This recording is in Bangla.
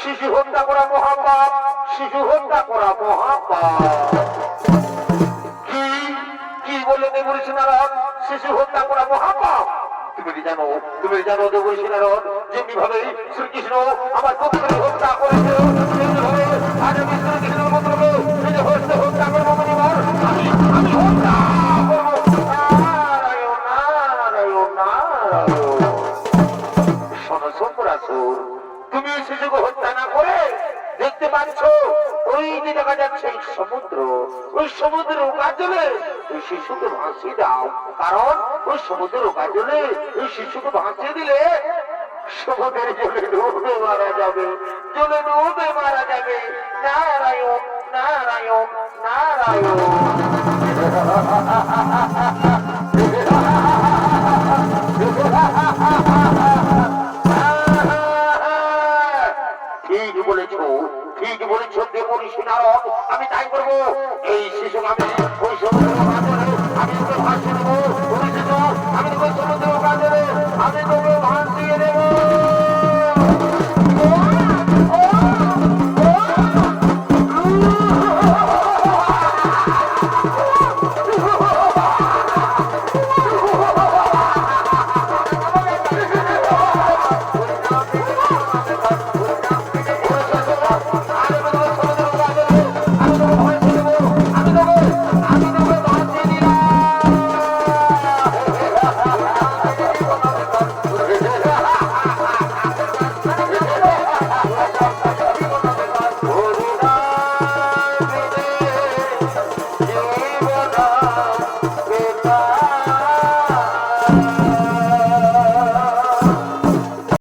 শিশু হত্যা করা মহাপাপ, শিশু হত্যা করা মহাপাপ। কি কি বলে দেবর্ষি নারদ, শিশু হত্যা করা মহাপাপ? তুমি জানো দেবর্ষি নারদ, যেমনি ভাবে শ্রীকৃষ্ণ আমার পুত্রকে হত্যা করেছে, তেমনি ভাবে আজ আমি শ্রীকৃষ্ণের পুত্রকে নিজে হত্যা করবো। আমি হত্যা করবো। নারায়ণ নারায়ণ নারায়ণ। শোনো শঙ্করাসুর, তুমি শিশুকে হত্যা না করে দেখতে পাচ্ছ ওই যে দেখা যাচ্ছে সমুদ্র, ওই সমুদ্রের উপাজলে ওই শিশুকে ভাসিয়ে দাও। কারণ ওই সমুদ্রের উপাজলে ওই শিশুকে ভাসিয়ে দিলে সমুদ্রের জলে ডুবে মারা যাবে, জলে ডুবে মারা যাবে। নারায়ণ নারায়ণ নারায়ণ। ঠিক বলেছ দেবর্ষি নারদ, আমি তাই করবো। এই শিশুকে আমি